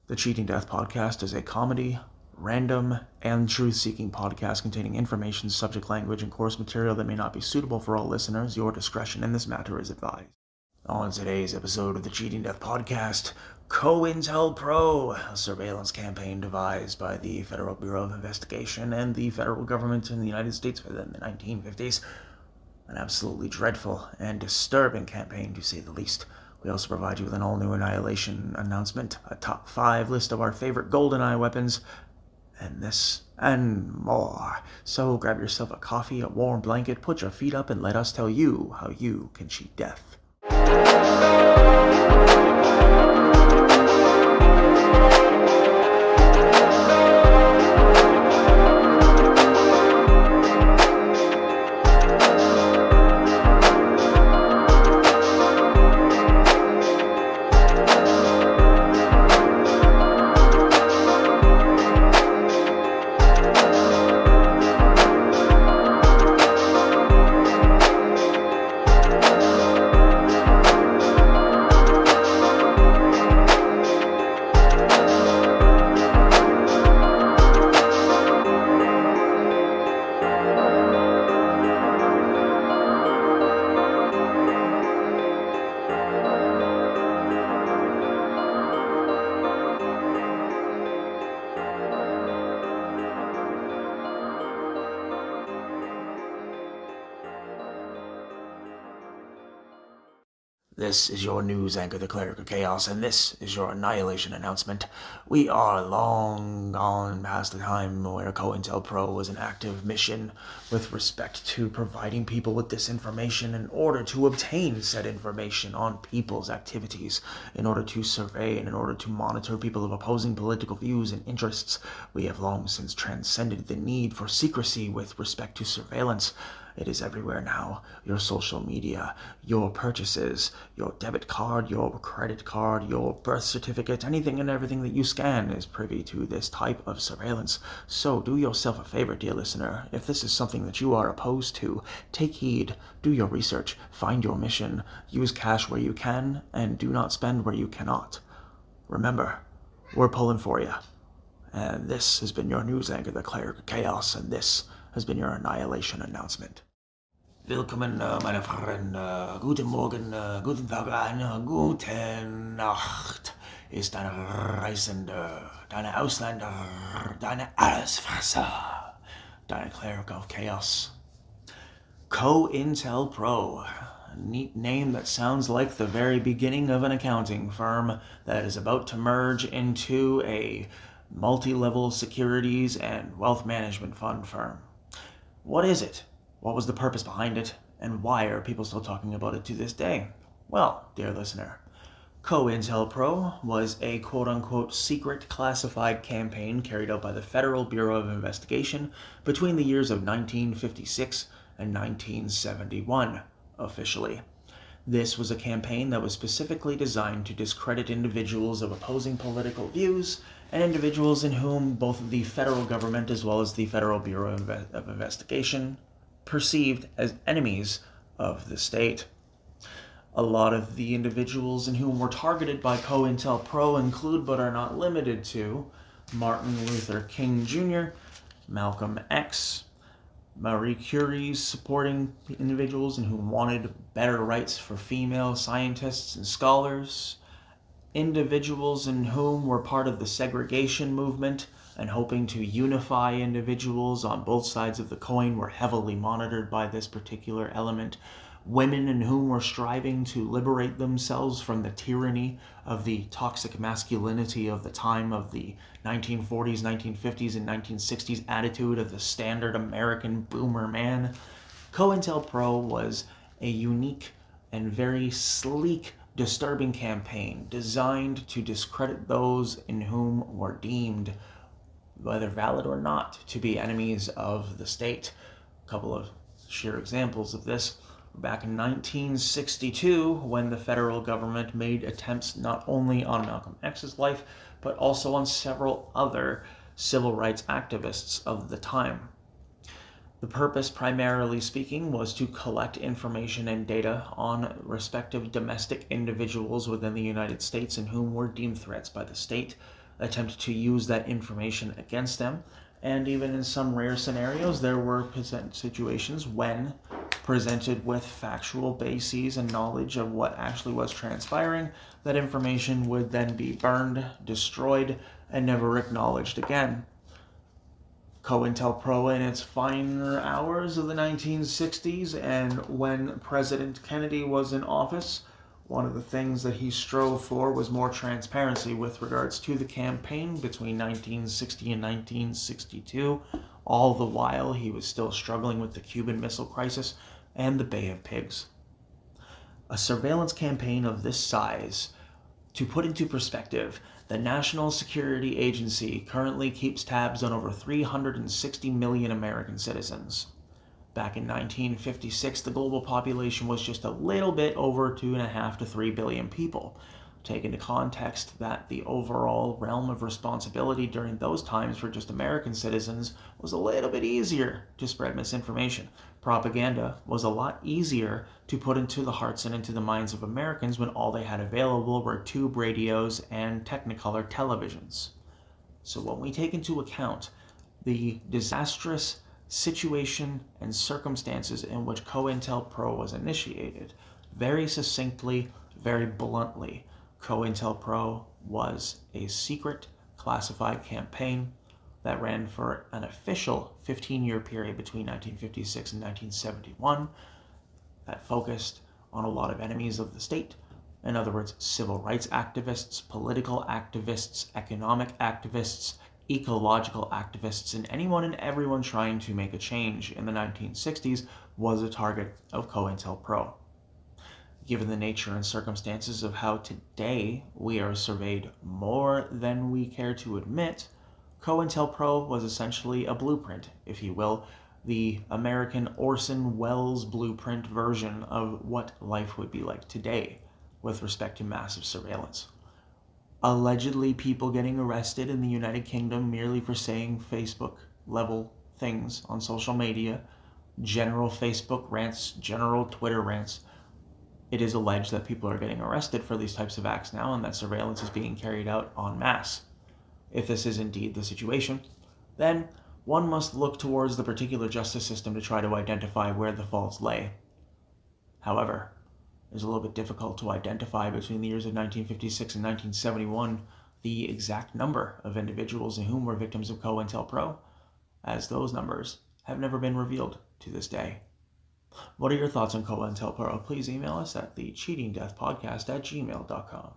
The Cheating Death podcast is a comedy, random, and truth-seeking podcast containing information, subject language, and course material that may not be suitable for all listeners. Your discretion in this matter is advised. On today's episode of the Cheating Death podcast, CoIntelPro, a surveillance campaign devised by the Federal Bureau of Investigation and the federal government in the United States within the 1950s. An absolutely dreadful and disturbing campaign, to say the least. We also provide you with an all-new Annihilation Announcement, a top 5 list of our favorite Goldeneye weapons, and this and more. So grab yourself a coffee, a warm blanket, put your feet up, and let us tell you how you can cheat death. This is your news anchor, the Cleric of Chaos, and this is your Annihilation Announcement. We are long gone past the time where CoIntelPro was an active mission with respect to providing people with disinformation in order to obtain said information on people's activities, in order to survey and in order to monitor people of opposing political views and interests. We have long since transcended the need for secrecy with respect to surveillance. It is everywhere now. Your social media, your purchases, your debit card, your credit card, your birth certificate, anything and everything that you scan is privy to this type of surveillance. So do yourself a favor, dear listener. If this is something that you are opposed to, take heed, do your research, find your mission, use cash where you can, and do not spend where you cannot. Remember, we're pulling for you. And this has been your news anchor, the Cleric of Chaos, and this has been your Annihilation Announcement. Willkommen, meine Freunde. Guten Morgen, guten Tag, guten Nacht. Ist deine Reisende, deine Ausländer, deine Allesfresser, deine Cleric of Chaos. CoIntelPro. A neat name that sounds like the very beginning of an accounting firm that is about to merge into a multi-level securities and wealth management fund firm. What is it? What was the purpose behind it? And why are people still talking about it to this day? Well, dear listener, CoIntelPro was a quote-unquote secret classified campaign carried out by the Federal Bureau of Investigation between the years of 1956 and 1971, officially. This was a campaign that was specifically designed to discredit individuals of opposing political views and individuals in whom both the federal government as well as the Federal Bureau of Investigation perceived as enemies of the state. A lot of the individuals in whom were targeted by CoIntelPro include, but are not limited to, Martin Luther King Jr., Malcolm X, Marie Curie's supporting individuals in whom wanted better rights for female scientists and scholars, individuals in whom were part of the segregation movement and hoping to unify individuals on both sides of the coin were heavily monitored by this particular element, women in whom were striving to liberate themselves from the tyranny of the toxic masculinity of the time of the 1940s, 1950s, and 1960s attitude of the standard American boomer man. CoIntelPro was a unique and very sleek, disturbing campaign designed to discredit those in whom were deemed, whether valid or not, to be enemies of the state. A couple of sheer examples of this. Back in 1962, when the federal government made attempts not only on Malcolm X's life, but also on several other civil rights activists of the time. The purpose, primarily speaking, was to collect information and data on respective domestic individuals within the United States and whom were deemed threats by the state. attempt to use that information against them. And even in some rare scenarios, there were situations when presented with factual bases and knowledge of what actually was transpiring, that information would then be burned, destroyed, and never acknowledged again. CoIntelPro in its finer hours of the 1960s, and when President Kennedy was in office, one of the things that he strove for was more transparency with regards to the campaign between 1960 and 1962. All the while, he was still struggling with the Cuban Missile Crisis and the Bay of Pigs. A surveillance campaign of this size, to put into perspective, the National Security Agency currently keeps tabs on over 360 million American citizens. Back in 1956, the global population was just a little bit over 2.5 to 3 billion people. Take into context that the overall realm of responsibility during those times for just American citizens was a little bit easier to spread misinformation. Propaganda was a lot easier to put into the hearts and into the minds of Americans when all they had available were tube radios and Technicolor televisions. So when we take into account the disastrous situation and circumstances in which CoIntelPro was initiated, very succinctly, very bluntly, CoIntelPro was a secret classified campaign that ran for an official 15-year period between 1956 and 1971 that focused on a lot of enemies of the state. In other words, civil rights activists, political activists, economic activists, ecological activists, and anyone and everyone trying to make a change in the 1960s was a target of CoIntelPro. Given the nature and circumstances of how today we are surveyed more than we care to admit, CoIntelPro was essentially a blueprint, if you will, the American Orson Welles blueprint version of what life would be like today with respect to massive surveillance. Allegedly, people getting arrested in the United Kingdom merely for saying Facebook-level things on social media, general Facebook rants, general Twitter rants. It is alleged that people are getting arrested for these types of acts now, and that surveillance is being carried out en masse. If this is indeed the situation, then one must look towards the particular justice system to try to identify where the faults lay. However, it's a little bit difficult to identify between the years of 1956 and 1971 the exact number of individuals whom were victims of CoIntelPro, as those numbers have never been revealed to this day. What are your thoughts on CoIntelPro? Please email us at thecheatingdeathpodcast@gmail.com.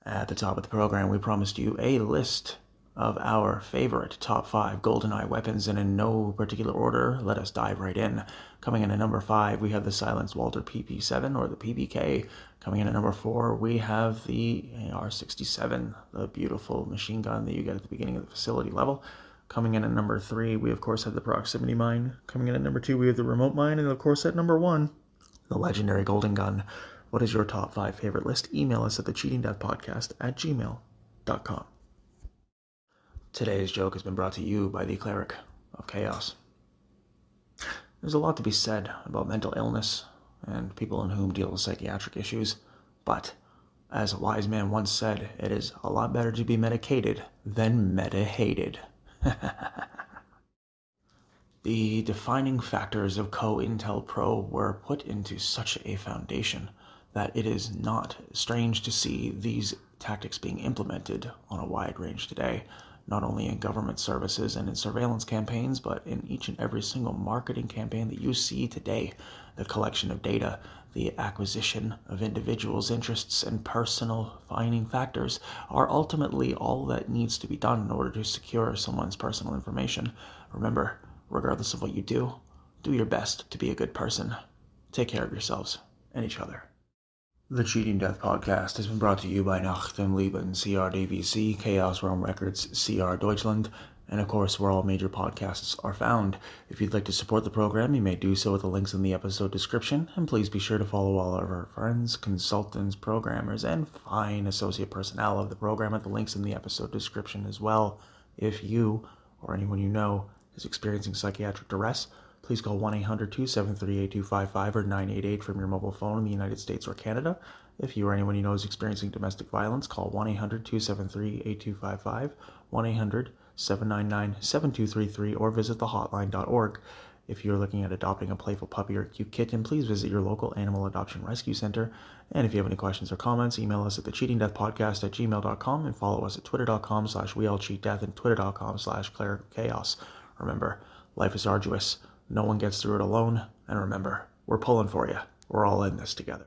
At the top of the program, we promised you a list of our favorite top 5 Goldeneye weapons, and in no particular order, let us dive right in. Coming in at number 5, we have the silenced Walter PP7, or the PPK. Coming in at number 4, we have the AR-67, the beautiful machine gun that you get at the beginning of the facility level. Coming in at number 3, we of course have the proximity mine. Coming in at number 2, we have the remote mine, and of course at number 1, the legendary golden gun. What is your top 5 favorite list? Email us at thecheatingdeathpodcast@gmail.com. Today's joke has been brought to you by the Cleric of Chaos. There's a lot to be said about mental illness and people in whom deal with psychiatric issues, but as a wise man once said, it is a lot better to be medicated than meta-hated. The defining factors of CoIntelPro were put into such a foundation that it is not strange to see these tactics being implemented on a wide range today, not only in government services and in surveillance campaigns, but in each and every single marketing campaign that you see today. The collection of data, the acquisition of individuals' interests, and personal defining factors are ultimately all that needs to be done in order to secure someone's personal information. Remember, regardless of what you do, do your best to be a good person. Take care of yourselves and each other. The Cheating Death Podcast has been brought to you by Nachtem Lieben, CRDVC, Chaos Realm Records, CR Deutschland, and of course where all major podcasts are found. If you'd like to support the program, you may do so with the links in the episode description, and please be sure to follow all of our friends, consultants, programmers, and fine associate personnel of the program at the links in the episode description as well. If you, or anyone you know, is experiencing psychiatric duress, please call 1-800-273-8255 or 988 from your mobile phone in the United States or Canada. If you or anyone you know is experiencing domestic violence, call 1-800-273-8255, 1-800-799-7233, or visit thehotline.org. If you're looking at adopting a playful puppy or cute kitten, please visit your local animal adoption rescue center. And if you have any questions or comments, email us at thecheatingdeathpodcast@gmail.com and follow us at twitter.com/weallcheatdeath and twitter.com/clericchaos. Remember, life is arduous. No one gets through it alone. And remember, we're pulling for you. We're all in this together.